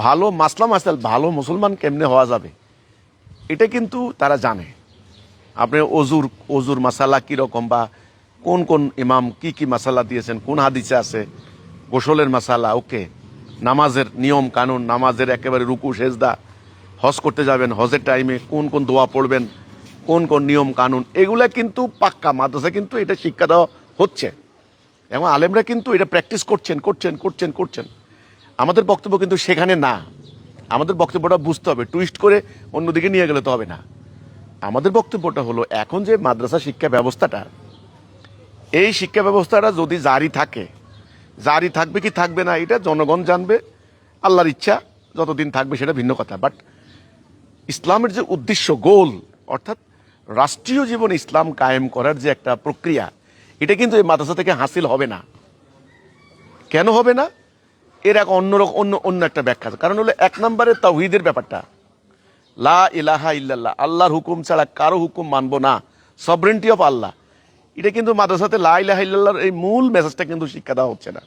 ভালো মাসলা মাসাল ভালো মুসলমান কেমনে হওয়া যাবে এটা কিন্তু তারা জানে। আপনি অজুর মাসালা কীরকম, বা কোন কোন ইমাম কি কি মাসালা দিয়েছেন, কোন হাদিসে আছে, গোসলের মাসালা, ওকে, নামাজের নিয়ম কানুন, নামাজের একেবারে রুকু সেজদা, হজ করতে যাবেন হজের টাইমে কোন কোন দোয়া পড়বেন, কোন কোন নিয়ম কানুন, এগুলা কিন্তু পাক্কা মাদ্রাসা কিন্তু এটা শিক্ষা দেওয়া হচ্ছে এবং আলেমরা কিন্তু এটা প্র্যাকটিস করছেন করছেন করছেন করছেন। আমাদের বক্তব্য কিন্তু সেখানে না। আমাদের বক্তব্যটা বুঝতে হবে, টুইস্ট করে অন্যদিকে নিয়ে গেলে তো হবে না। আমাদের বক্তব্যটা হলো এখন যে মাদ্রাসা শিক্ষা ব্যবস্থাটা, এই শিক্ষা ব্যবস্থাটা যদি জারি থাকে, জারি থাকবে কি থাকবে না এটা জনগণ জানবে, আল্লাহর ইচ্ছা, যতদিন থাকবে সেটা ভিন্ন কথা। বাট ইসলামের যে উদ্দেশ্য গোল, অর্থাৎ রাষ্ট্রীয় জীবনে ইসলাম কায়েম করার যে একটা প্রক্রিয়া, এটা কিন্তু এই মাদ্রাসা থেকে হাসিল হবে না। কেন হবে না? এর এক অন্য একটা ব্যাখ্যা। কারণ হলো এক নম্বরে তাওহীদের ব্যাপারটা, লা ইলাহা ইল্লাল্লাহ, আল্লাহর হুকুম ছাড়া কারো হুকুম মানবো না, সভরেন্টি অফ আল্লাহ, এটা কিন্তু মাদ্রাসাতে লা ইলাহা ইল্লাল্লাহর এই মূল মেসেজটা কিন্তু শিক্ষা দেওয়া হচ্ছে না।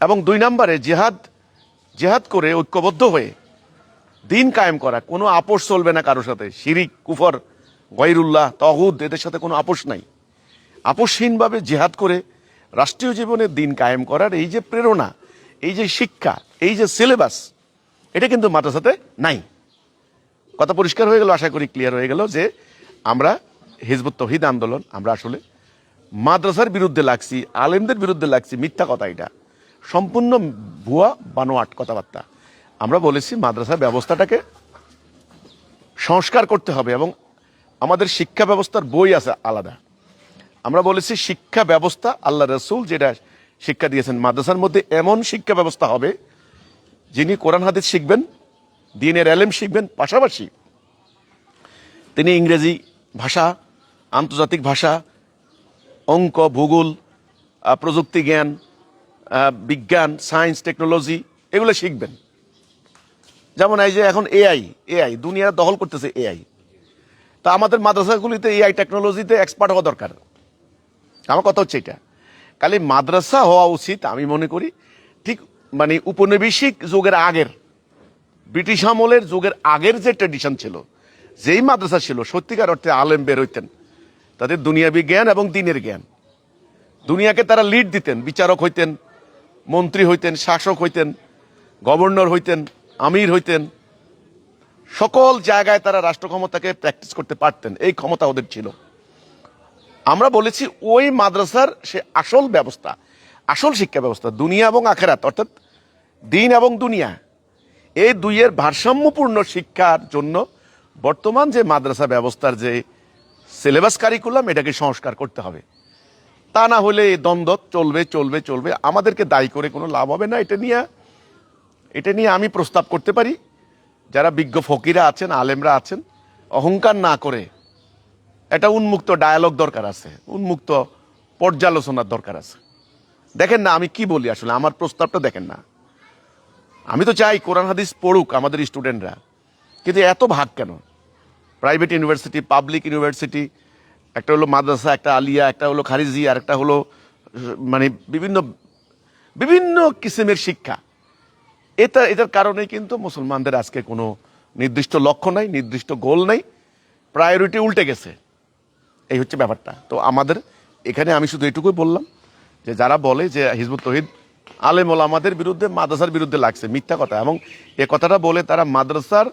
এবং দুই নম্বরে জেহাদ করে ঐক্যবদ্ধ হয়ে দিন কায়েম করা, কোনো আপোষ চলবে না কারোর সাথে, শিরিক কুফর গয়রুল্লাহ তাগুত এদের সাথে কোনো আপোষ নাই। আপোষহীনভাবে জেহাদ করে রাষ্ট্রীয় জীবনে দিন কায়েম করার এই যে প্রেরণা, এই যে শিক্ষা, এই যে সিলেবাস, এটা কিন্তু মাদ্রাসাতে নাই। কথা পরিষ্কার হয়ে গেল, আশা করি ক্লিয়ার হয়ে গেল যে আমরা হিজবুত তৌহিদ আন্দোলন আমরা আসলে মাদ্রাসার বিরুদ্ধে লাগছি, আলেমদের বিরুদ্ধে লাগছি, মিথ্যা কথা, এটা সম্পূর্ণ ভুয়া বানোয়াট কথাবার্তা। আমরা বলেছি মাদ্রাসা ব্যবস্থাটাকে সংস্কার করতে হবে এবং আমাদের শিক্ষা ব্যবস্থার বই আছে আলাদা। আমরা বলেছি শিক্ষা ব্যবস্থা আল্লাহ রসুল যেটা শিক্ষা দিয়েছেন, মাদ্রাসার মধ্যে এমন শিক্ষা ব্যবস্থা হবে যিনি কোরআন হাদিস শিখবেন, দ্বীনের এলেম শিখবেন, পাশাপাশি তিনি ইংরেজি ভাষা, আন্তর্জাতিক ভাষা, অঙ্ক, ভূগোল, প্রযুক্তি জ্ঞান, বিজ্ঞান, সায়েন্স, টেকনোলজি, এগুলো শিখবেন। যেমন এই যে এখন এআই দুনিয়া দখল করতেছে এআই, তা আমাদের মাদ্রাসাগুলিতে এআই টেকনোলজিতে এক্সপার্ট হওয়া দরকার। আমার কথা হচ্ছে এটা, খালি মাদ্রাসা হওয়া উচিত আমি মনে করি ঠিক মানে উপনিবেশিক যুগের আগের, ব্রিটিশ আমলের যুগের আগের যে ট্রেডিশন ছিল, যেই মাদ্রাসা ছিল সত্যিকার অর্থে আলেম বের হইতেন, তাদের দুনিয়াবি জ্ঞান এবং দ্বীনের জ্ঞান, দুনিয়াকে তারা লিড দিতেন, বিচারক হইতেন, মন্ত্রী হইতেন, শাসক হইতেন, গভর্নর হইতেন, আমির হইতেন, সকল জায়গায় তারা রাষ্ট্র ক্ষমতাকে প্র্যাকটিস করতে পারতেন, এই ক্ষমতা ওদের ছিল। আমরা বলেছি ওই মাদ্রাসার সে আসল ব্যবস্থা, আসল শিক্ষা ব্যবস্থা দুনিয়া এবং আখেরাত, অর্থাৎ দিন এবং দুনিয়া, এই দুইয়ের ভারসাম্যপূর্ণ শিক্ষার জন্য বর্তমান যে মাদ্রাসা ব্যবস্থার যে সিলেবাস কারিকুলাম, এটাকে সংস্কার করতে হবে। তা না হলে এই দ্বন্দ্ব চলবে চলবে চলবে, আমাদেরকে দায়ী করে কোনো লাভ হবে না। এটা নিয়ে আমি প্রস্তাব করতে পারি, যারা বিজ্ঞ ফকিরা আছেন, আলেমরা আছেন, অহংকার না করে একটা উন্মুক্ত ডায়ালগ দরকার আছে, উন্মুক্ত পর্যালোচনার দরকার আছে। দেখেন না আমি কি বলি, আসলে আমার প্রস্তাবটা দেখেন না। আমি তো চাই কোরআন হাদিস পড়ুক আমাদের স্টুডেন্টরা, কিন্তু এত ভাগ কেন? প্রাইভেট ইউনিভার্সিটি, পাবলিক ইউনিভার্সিটি, একটা হলো মাদ্রাসা, একটা আলিয়া, একটা হলো খারিজি, আর একটা হলো মানে বিভিন্ন বিভিন্ন কিসিমের শিক্ষা। এটার কারণে কিন্তু মুসলমানদের আজকে কোনো নির্দিষ্ট লক্ষ্য নাই, নির্দিষ্ট গোল নাই, প্রায়োরিটি উল্টে গেছে, এই হচ্ছে ব্যাপারটা। তো আমাদের এখানে আমি শুধু এটুকুই বললাম যে যারা বলে যে হিজবুত তৌহিদ আলেম ওলামাদের বিরুদ্ধে, মাদ্রাসার বিরুদ্ধে লাগছে, মিথ্যা কথা। এবং এ কথাটা বলে তারা মাদ্রাসার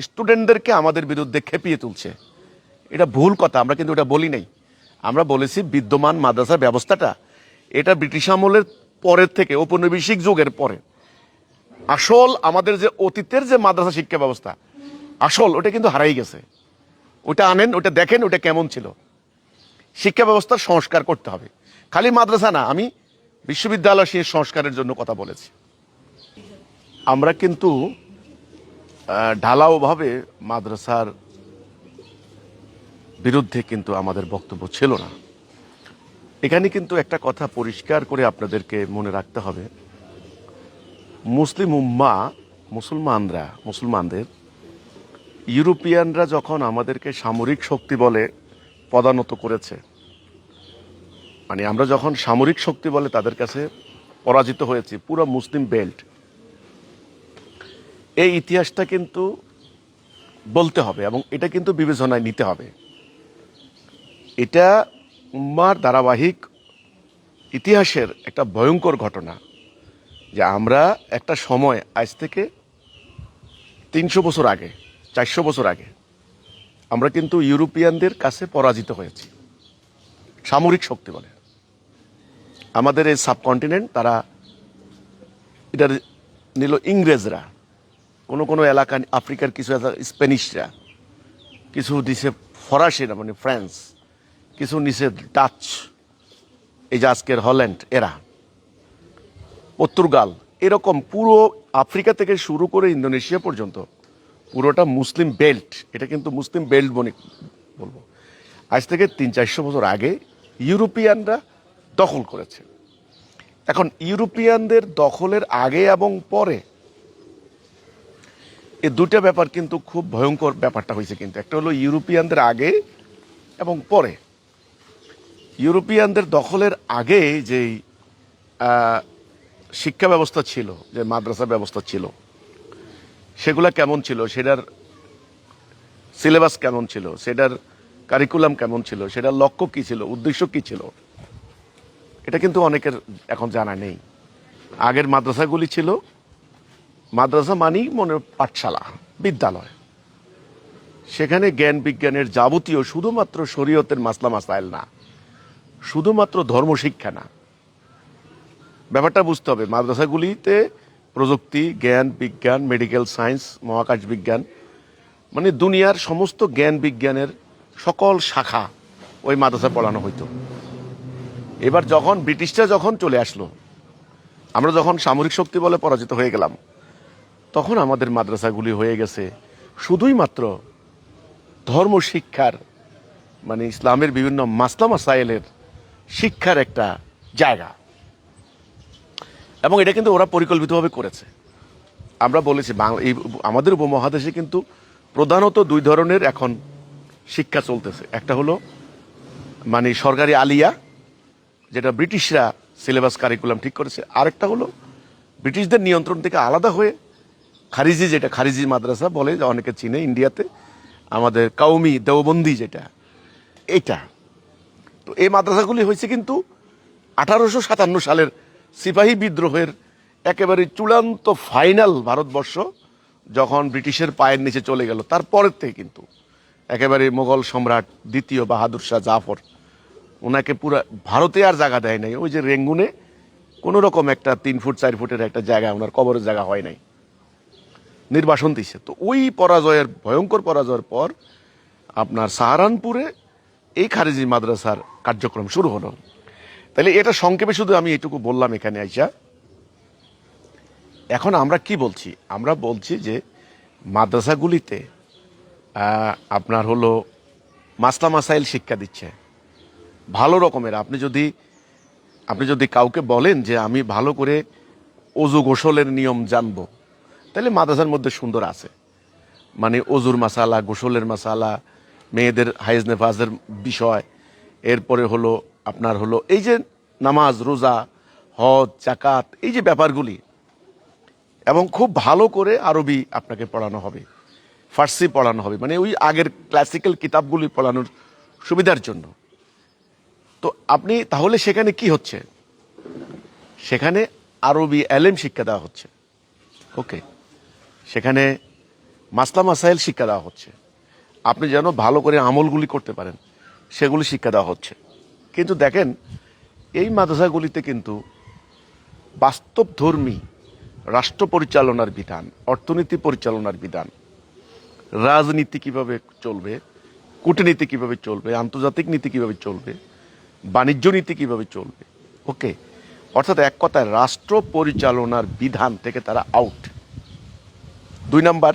স্টুডেন্টদেরকে আমাদের বিরুদ্ধে খেপিয়ে তুলছে, এটা ভুল কথা। আমরা কিন্তু এটা বলি নাই, আমরা বলেছি বিদ্যমান মাদ্রাসার ব্যবস্থাটা এটা ব্রিটিশ আমলের পরের থেকে, ঔপনিবেশিক যুগের পরে আসল আমাদের যে অতীতের যে মাদ্রাসা শিক্ষা ব্যবস্থা আসল, ওটা কিন্তু হারাই গেছে। ওটা আনেন, ওটা দেখেন, ওটা কেমন ছিল। শিক্ষা ব্যবস্থার সংস্কার করতে হবে, খালি মাদ্রাসা না, আমি বিশ্ববিদ্যালয় সংস্কারের জন্য কথা বলেছি। আমরা কিন্তু ঢালাওভাবে মাদ্রাসার বিরুদ্ধে কিন্তু আমাদের বক্তব্য ছিল না। এখানে কিন্তু একটা কথা পরিষ্কার করে আপনাদেরকে মনে রাখতে হবে, মুসলিম উম্মাহ, মুসলমানদের ইউরোপিয়ানরা যখন আমাদেরকে সামরিক শক্তি বলে পদানত করেছে, মানে আমরা যখন সামরিক শক্তি বলে তাদের কাছে পরাজিত হয়েছি, পুরো মুসলিম বেল্ট এই ইতিহাসটা কিন্তু বলতে হবে এবং এটা কিন্তু বিবেচনায় নিতে হবে। এটা উম্মার ধারাবাহিক ইতিহাসের একটা ভয়ঙ্কর ঘটনা যে আমরা একটা সময় আজ থেকে 300 বছর আগে, 400 বছর আগে আমরা কিন্তু ইউরোপিয়ানদের কাছে পরাজিত হয়েছি সামরিক শক্তি বলে। আমাদের এই সাবকন্টিনেন্ট তারা এটা নিল ইংরেজরা, কোনো কোনো এলাকা আফ্রিকার কিছু স্প্যানিশরা, কিছু নিচে ফরাসিরা মানে ফ্রান্স, কিছু নিচে ডাচ, এই যে আজকের হল্যান্ড, এরা পর্তুগাল, এরকম পুরো আফ্রিকা থেকে শুরু করে ইন্দোনেশিয়া পর্যন্ত পুরোটা মুসলিম বেল্ট। এটা কিন্তু মুসলিম বেল্ট বলবো। আজ থেকে 300-400 বছর আগে ইউরোপিয়ানরা দখল করেছে। এখন ইউরোপিয়ানদের দখলের আগে এবং পরে এই দুটা ব্যাপার কিন্তু খুব ভয়ঙ্কর ব্যাপারটা হয়েছে। কিন্তু একটা হলো ইউরোপিয়ানদের আগে এবং পরে। ইউরোপিয়ানদের দখলের আগে যেই শিক্ষা ব্যবস্থা ছিল, যে মাদ্রাসা ব্যবস্থা ছিল, সেগুলা কেমন ছিল, সেটার সিলেবাস কেমন ছিল, সেটার কারিকুলাম কেমন ছিল, সেটার লক্ষ্য কী ছিল, উদ্দেশ্য কী ছিল, এটা কিন্তু অনেকের এখন জানা নেই। আগের মাদ্রাসাগুলি ছিল, মাদ্রাসা মানেই মনে পাঠশালা, বিদ্যালয়। সেখানে জ্ঞান বিজ্ঞানের যাবতীয়, শুধুমাত্র শরীয়তের মাসলা মাসাইল না, শুধুমাত্র ধর্মশিক্ষা না, ব্যাপারটা বুঝতে হবে। মাদ্রাসাগুলিতে প্রযুক্তি, জ্ঞান বিজ্ঞান, মেডিকেল সায়েন্স, মহাকাশ বিজ্ঞান, মানে দুনিয়ার সমস্ত জ্ঞান বিজ্ঞানের সকল শাখা ওই মাদ্রাসায় পড়ানো হইতো। এবার যখন ব্রিটিশরা যখন চলে আসলো, আমরা যখন সামরিক শক্তি বলে পরাজিত হয়ে গেলাম, তখন আমাদের মাদ্রাসাগুলি হয়ে গেছে শুধুই মাত্র ধর্ম শিক্ষার, মানে ইসলামের বিভিন্ন মাসলা মাসাইলের শিক্ষার একটা জায়গা। এবং এটা কিন্তু ওরা পরিকল্পিতভাবে করেছে। আমরা বলেছি এই আমাদের উপমহাদেশে কিন্তু প্রধানত দুই ধরনের এখন শিক্ষা চলতেছে। একটা হলো মানে সরকারি আলিয়া, যেটা ব্রিটিশরা সিলেবাস কারিকুলাম ঠিক করেছে। আরেকটা হলো ব্রিটিশদের নিয়ন্ত্রণ থেকে আলাদা হয়ে খারিজি, যেটা খারিজি মাদ্রাসা বলে, অনেকে চিনে ইন্ডিয়াতে, আমাদের কাউমি দেওবন্দি যেটা, এইটা। তো এই মাদ্রাসাগুলি হয়েছে কিন্তু 1857 সালের সিপাহী বিদ্রোহের একেবারে চূড়ান্ত ফাইনাল ভারতবর্ষ যখন ব্রিটিশের পায়ের নিচে চলে গেল, তারপরের থেকে কিন্তু একেবারে মোগল সম্রাট দ্বিতীয় বাহাদুর শাহ জাফর ওনাকে পুরো ভারতে আর জায়গা দেয় নাই। ওই যে রেঙ্গুনে কোনো রকম একটা 3 ফুট 4 ফুটের একটা জায়গা, ওনার কবরের জায়গা হয় নাই, নির্বাসন দিছে। তো ওই পরাজয়ের, ভয়ঙ্কর পরাজয়ের পর আপনার সাহারানপুরে এই খারিজি মাদ্রাসার কার্যক্রম শুরু হলো। তাহলে এটা সংক্ষেপে শুধু আমি এটুকু বললাম এখানে আইসা। এখন আমরা কি বলছি? আমরা বলছি যে মাদ্রাসাগুলিতে আপনার হলো মাসলা মাসাইল শিক্ষা দিচ্ছে ভালো রকমের। আপনি যদি কাউকে বলেন যে আমি ভালো করে অজু গোসলের নিয়ম জানবো, তাহলে মাদ্রাসার মধ্যে সুন্দর আছে, মানে অজুর মাসালা, গোসলের মাসালা, মেয়েদের হাইজ নেফাজের বিষয়, এরপরে হলো আপনার হলো এই যে নামাজ, রোজা, হজ, জাকাত, এই যে ব্যাপারগুলি, এবং খুব ভালো করে আরবি আপনাকে পড়ানো হবে, ফার্সি পড়ানো হবে, মানে ওই আগের ক্লাসিক্যাল কিতাবগুলি পড়ানোর সুবিধার জন্য। তো আপনি তাহলে সেখানে কি হচ্ছে? সেখানে আরবি এলেম শিক্ষা দেওয়া হচ্ছে, ওকে, সেখানে মাসলা মাসাইল শিক্ষা দেওয়া হচ্ছে, আপনি যেন ভালো করে আমলগুলি করতে পারেন সেগুলি শিক্ষা দেওয়া হচ্ছে। কিন্তু দেখেন এই মাদ্রাসাগুলিতে কিন্তু বাস্তবধর্মী রাষ্ট্র পরিচালনার বিধান, অর্থনীতি পরিচালনার বিধান, রাজনীতি কিভাবে চলবে, কূটনীতি কিভাবে চলবে, আন্তর্জাতিক নীতি কিভাবে চলবে, বাণিজ্য নীতি কিভাবে চলবে, ওকে, অর্থাৎ এক কথায় রাষ্ট্র পরিচালনার বিধান থেকে তারা আউট। 2 নাম্বার,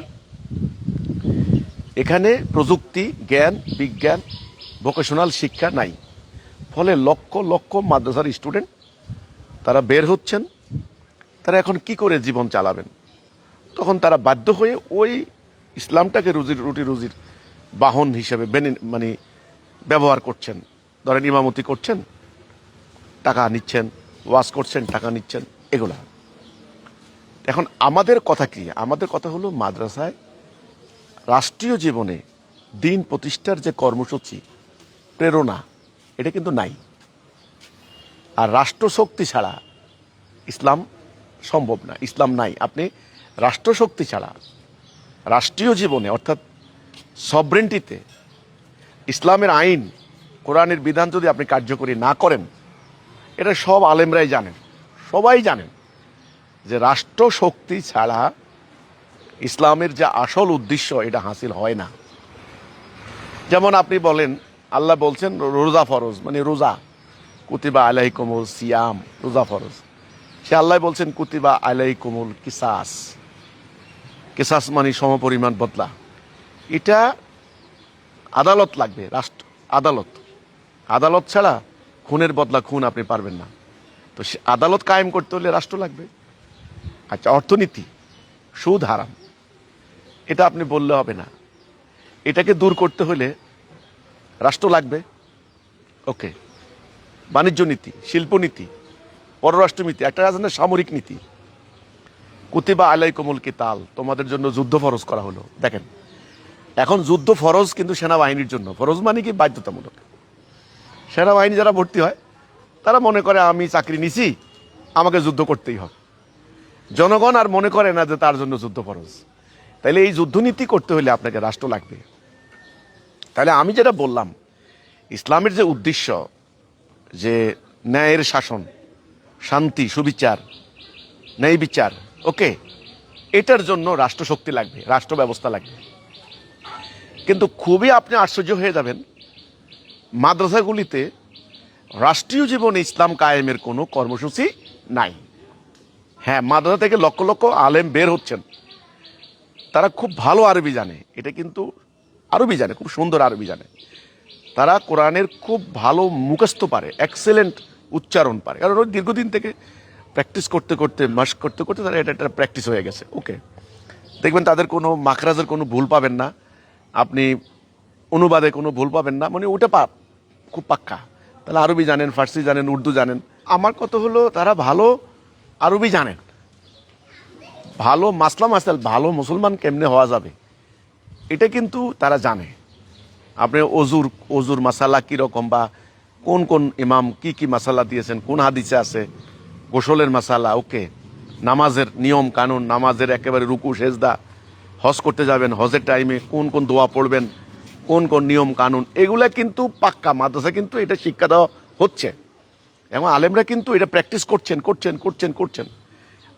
এখানে প্রযুক্তি, জ্ঞান বিজ্ঞান, ভোকেশনাল শিক্ষা নাই। ফলে লক্ষ লক্ষ মাদ্রাসার স্টুডেন্ট তারা বের হচ্ছেন, তারা এখন কি করে জীবন চালাবেন? তখন তারা বাধ্য হয়ে ওই ইসলামটাকে রুজির বাহন হিসেবে মানে ব্যবহার করছেন। ধরেন ইমামতি করছেন, টাকা নিচ্ছেন, ওয়াজ করছেন, টাকা নিচ্ছেন, এগুলা। এখন আমাদের কথা কি? আমাদের কথা হলো মাদ্রাসায় রাষ্ট্রীয় জীবনে দিন প্রতিষ্ঠার যে কর্মসূচি, প্রেরণা, এটা কিন্তু নাই। আর রাষ্ট্রশক্তি ছাড়া ইসলাম সম্ভব না, ইসলাম নাই। আপনি রাষ্ট্রশক্তি ছাড়া রাষ্ট্রীয় জীবনে অর্থাৎ সবরেন্টিতে ইসলামের আইন, কোরআনের বিধান যদি আপনি কার্যকরী না করেন, এটা সব আলেমরাই জানেন, সবাই জানেন যে রাষ্ট্রশক্তি ছাড়া ইসলামের যে আসল উদ্দেশ্য এটা হাসিল হয় না। যেমন আপনি বলেন, আল্লাহ বলছেন রোজা ফরজ, মানে রোজা, কুতিবা আলাইকুমুল সিয়াম, রোজা ফরজ। সে আল্লাহ বলছেন কুতিবা আলাইকুমুল কিসাস, কিসাস মানে সমপরিমাণ বদলা। এটা আদালত লাগবে, রাষ্ট্র আদালত। আদালত ছাড়া খুনের বদলা খুন আপনি পারবেন না। তো সে আদালত কায়েম করতে হলে রাষ্ট্র লাগবে। আচ্ছা, অর্থনীতি, সুদ হারাম, এটা আপনি বললে হবে না। এটাকে দূর করতে হলে রাষ্ট্র লাগবে। ওকে, বাণিজ্য নীতি, শিল্পনীতি, পররাষ্ট্রনীতি, একটা আছে না সামরিক নীতি। কুতিবা আলাইকুমুল কিতাল, তোমাদের জন্য যুদ্ধ ফরজ করা হলো। দেখেন, এখন যুদ্ধ ফরজ কিন্তু সেনাবাহিনীর জন্য। ফরজ মানে কি? বাধ্যতামূলক। সেনাবাহিনী যারা ভর্তি হয় তারা মনে করে আমি চাকরি নিছি, আমাকে যুদ্ধ করতেই হবে। জনগণ আর মনে করে না যে তার জন্য যুদ্ধ ফরজ। তাইলে এই যুদ্ধনীতি করতে হলে আপনাকে রাষ্ট্র লাগবে। তাহলে আমি যেটা বললাম, ইসলামের যে উদ্দেশ্য, যে ন্যায়ের শাসন, শান্তি, সুবিচার, ন্যায় বিচার, ওকে, এটার জন্য রাষ্ট্রশক্তি লাগবে, রাষ্ট্র ব্যবস্থা লাগবে। কিন্তু খুবই আপনি আশ্চর্য হয়ে যাবেন, মাদ্রাসাগুলিতে রাষ্ট্রীয় জীবনে ইসলাম কায়েমের কোনো কর্মসূচি নাই। হ্যাঁ, মাদ্রাসা থেকে লক্ষ লক্ষ আলেম বের হচ্ছেন, তারা খুব ভালো আরবি জানে, এটা কিন্তু আরবি জানে, খুব সুন্দর আরবি জানে। তারা কোরআনের খুব ভালো মুখস্থ পারে, এক্সেলেন্ট উচ্চারণ পারে, কারণ ওই দীর্ঘদিন থেকে প্র্যাকটিস করতে করতে, মাস্ক করতে করতে তারা এটা একটা প্র্যাকটিস হয়ে গেছে। ওকে, দেখবেন তাদের কোনো মাখরাজের কোনো ভুল পাবেন না, আপনি অনুবাদে কোনো ভুল পাবেন না, মানে ওটা খুব পাক্কা। তাহলে আরবি জানেন, ফার্সি জানেন, উর্দু জানেন। আমার কথা হলো তারা ভালো আরবি জানেন, ভালো মাসলা মাসাল, ভালো মুসলমান কেমনে হওয়া যাবে এটা কিন্তু তারা জানে। আপনি অজুর মাসালা কীরকম, বা কোন কোন ইমাম কি কি মাসালা দিয়েছেন, কোন হাদিসে আছে, গোসলের মাসালা, ওকে, নামাজের নিয়ম কানুন, নামাজের একেবারে রুকু সেজদা, হজ করতে যাবেন, হজের টাইমে কোন কোন দোয়া পড়বেন, কোন কোন নিয়ম কানুন, এগুলা কিন্তু পাক্কা মাদ্রাসা কিন্তু এটা শিক্ষা দেওয়া হচ্ছে, এবং আলেমরা কিন্তু এটা প্র্যাকটিস করছেন করছেন করছেন করছেন।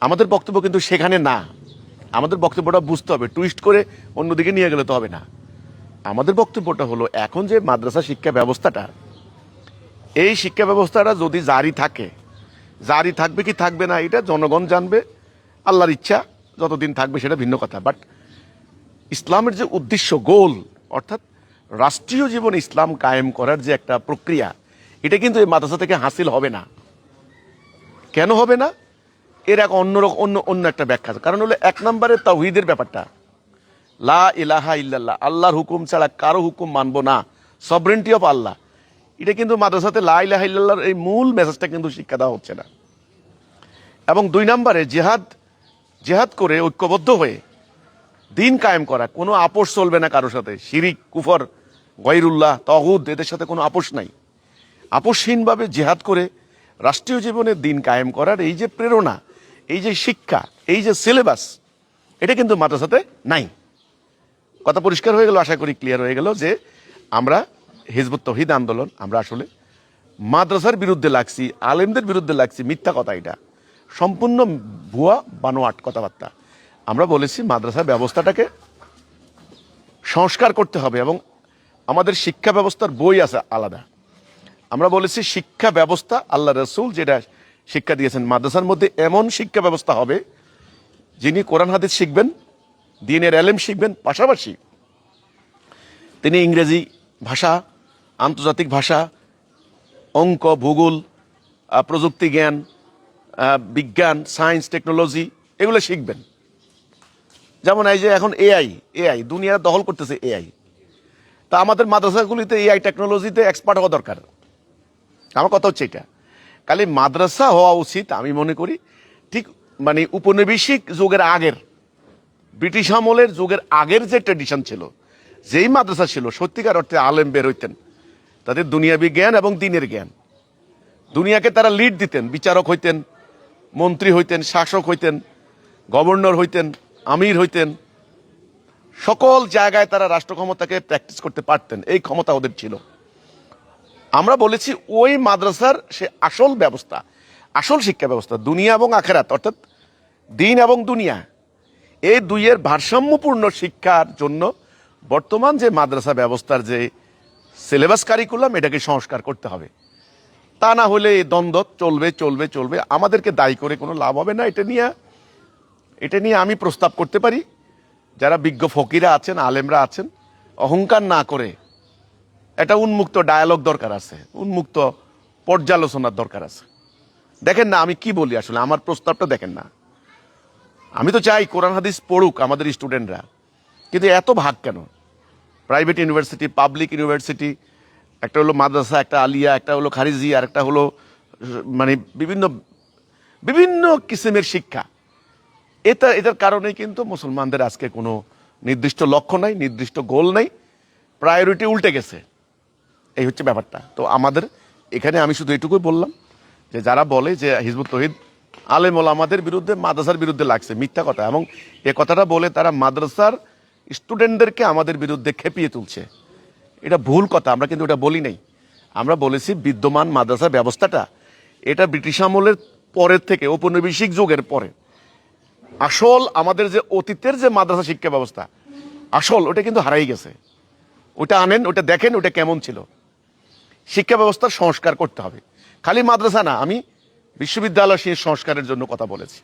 আমাদের বক্তব্য কিন্তু সেখানে না। আমাদের বক্তব্যটা বুঝতে হবে, টুইস্ট করে অন্যদিকে নিয়ে গেলে তো হবে না। আমাদের বক্তব্যটা হলো, এখন যে মাদ্রাসা শিক্ষা ব্যবস্থাটা, এই শিক্ষা ব্যবস্থাটা যদি জারি থাকে, জারি থাকবে কি থাকবে না এটা জনগণ জানবে, আল্লাহর ইচ্ছা, যতদিন থাকবে সেটা ভিন্ন কথা। বাট ইসলামের যে উদ্দেশ্য, গোল, অর্থাৎ রাষ্ট্রীয় জীবনে ইসলাম কায়েম করার যে একটা প্রক্রিয়া, এটা কিন্তু এই মাদ্রাসা থেকে হাসিল হবে না। কেন হবে না? এর এক অন্য একটা ব্যাখ্যা। কারণ হলো, এক নম্বরে তাওহীদের ব্যাপারটা, লা ইলাহা ইল্লাল্লাহ, আল্লাহর হুকুম ছাড়া কারো হুকুম মানবো না, সবরেন্টি অফ আল্লাহ, এটা কিন্তু মাদ্রাসাতে লা ইলাহা ইল্লাল্লাহর এই মূল মেসেজটা কিন্তু শিক্ষা দেওয়া হচ্ছে না। এবং দুই নম্বরে জেহাদ করে ঐক্যবদ্ধ হয়ে দিন কায়েম করা, কোনো আপোষ চলবে না কারোর সাথে। শিরিক, কুফর, গয়রুল্লাহ, তাগুত, এদের সাথে কোনো আপোষ নাই। আপোষহীনভাবে জেহাদ করে রাষ্ট্রীয় জীবনে দিন কায়েম করার এই যে প্রেরণা, এই যে শিক্ষা, এই যে সিলেবাস, এটা কিন্তু মাদ্রাসাতে নাই। কথা পরিষ্কার হয়ে গেল, আশা করি ক্লিয়ার হয়ে গেল যে আমরা হিজবুত তৌহিদ আন্দোলন, আমরা আসলে মাদ্রাসার বিরুদ্ধে লাগছি, আলেমদের বিরুদ্ধে লাগছি, মিথ্যা কথা, এটা সম্পূর্ণ ভুয়া বানোয়াট কথাবার্তা। আমরা বলেছি মাদ্রাসার ব্যবস্থাটাকে সংস্কার করতে হবে, এবং আমাদের শিক্ষা ব্যবস্থার বই আছে আলাদা। আমরা বলেছি শিক্ষা ব্যবস্থা, আল্লাহ রসুল যেটা শিক্ষা দিয়েছেন, মাদ্রাসার মধ্যে এমন শিক্ষা ব্যবস্থা হবে, যিনি কোরআন হাদিস শিখবেন, দ্বীনের এলেম শিখবেন, পাশাপাশি তিনি ইংরেজি ভাষা, আন্তর্জাতিক ভাষা, অঙ্ক, ভূগোল, প্রযুক্তি জ্ঞান, বিজ্ঞান, সায়েন্স, টেকনোলজি, এগুলো শিখবেন। যেমন এই যে এখন এআই দুনিয়া দখল করতেছে, এআই। তা আমাদের মাদ্রাসাগুলিতে এআই টেকনোলজিতে এক্সপার্ট হওয়া দরকার। আমার কথা হচ্ছে এটা, খালি মাদ্রাসা হওয়া উচিত, আমি মনে করি ঠিক মানে উপনিবেশিক যুগের আগের, ব্রিটিশ আমলের যুগের আগের যে ট্রেডিশন ছিল, যেই মাদ্রাসা ছিল, সত্যিকার অর্থে আলেম বের হইতেন, তাদের দুনিয়াবি জ্ঞান এবং দিনের জ্ঞান, দুনিয়াকে তারা লিড দিতেন, বিচারক হইতেন, মন্ত্রী হইতেন, শাসক হইতেন, গভর্নর হইতেন, আমির হইতেন, সকল জায়গায় তারা রাষ্ট্র ক্ষমতাকে প্র্যাকটিস করতে পারতেন, এই ক্ষমতা ওদের ছিল। আমরা বলেছি ওই মাদ্রাসার সে আসল ব্যবস্থা, আসল শিক্ষা ব্যবস্থা, দুনিয়া এবং আখেরাত, অর্থাৎ দিন এবং দুনিয়া, এই দুইয়ের ভারসাম্যপূর্ণ শিক্ষার জন্য বর্তমান যে মাদ্রাসা ব্যবস্থার যে সিলেবাস কারিকুলাম, এটাকে সংস্কার করতে হবে। তা না হলে এই দ্বন্দ্ব চলবে চলবে চলবে, আমাদেরকে দায়ী করে কোনো লাভ হবে না। এটা নিয়ে আমি প্রস্তাব করতে পারি, যারা বিজ্ঞ ফকিরা আছেন, আলেমরা আছেন, অহংকার না করে একটা উন্মুক্ত ডায়ালগ দরকার আছে, উন্মুক্ত পর্যালোচনার দরকার আছে। দেখেন না আমি কি বলি, আসলে আমার প্রস্তাবটা দেখেন না। আমি তো চাই কোরআন হাদিস পড়ুক আমাদের স্টুডেন্টরা, কিন্তু এত ভাগ কেন? প্রাইভেট ইউনিভার্সিটি, পাবলিক ইউনিভার্সিটি, একটা হলো মাদ্রাসা, একটা আলিয়া, একটা হলো খারিজি, আর একটা হলো মানে বিভিন্ন বিভিন্ন কিসিমের শিক্ষা। এটার কারণে কিন্তু মুসলমানদের আজকে কোনো নির্দিষ্ট লক্ষ্য নাই, নির্দিষ্ট গোল নাই, প্রায়োরিটি উল্টে গেছে। এই হচ্ছে ব্যাপারটা। তো আমাদের এখানে আমি শুধু এটুকুই বললাম যে যারা বলে যে হিজবুত তৌহিদ আলেম ওলামাদের বিরুদ্ধে, মাদ্রাসার বিরুদ্ধে লাগছে, মিথ্যা কথা। এবং এ কথাটা বলে তারা মাদ্রাসার স্টুডেন্টদেরকে আমাদের বিরুদ্ধে খেপিয়ে তুলছে, এটা ভুল কথা। আমরা কিন্তু এটা বলি নাই, আমরা বলেছি বিদ্যমান মাদ্রাসা ব্যবস্থাটা এটা ব্রিটিশ আমলের পরের থেকে, ঔপনিবেশিক যুগের পরে আসল আমাদের যে অতীতের যে মাদ্রাসা শিক্ষা ব্যবস্থা আসল, ওটা কিন্তু হারাই গেছে। ওটা আনেন, ওটা দেখেন, ওটা কেমন ছিল। শিক্ষা ব্যবস্থার সংস্কার করতে হবে, খালি মাদ্রাসা না, আমি বিশ্ববিদ্যালয় সংস্কারের জন্য কথা বলেছি।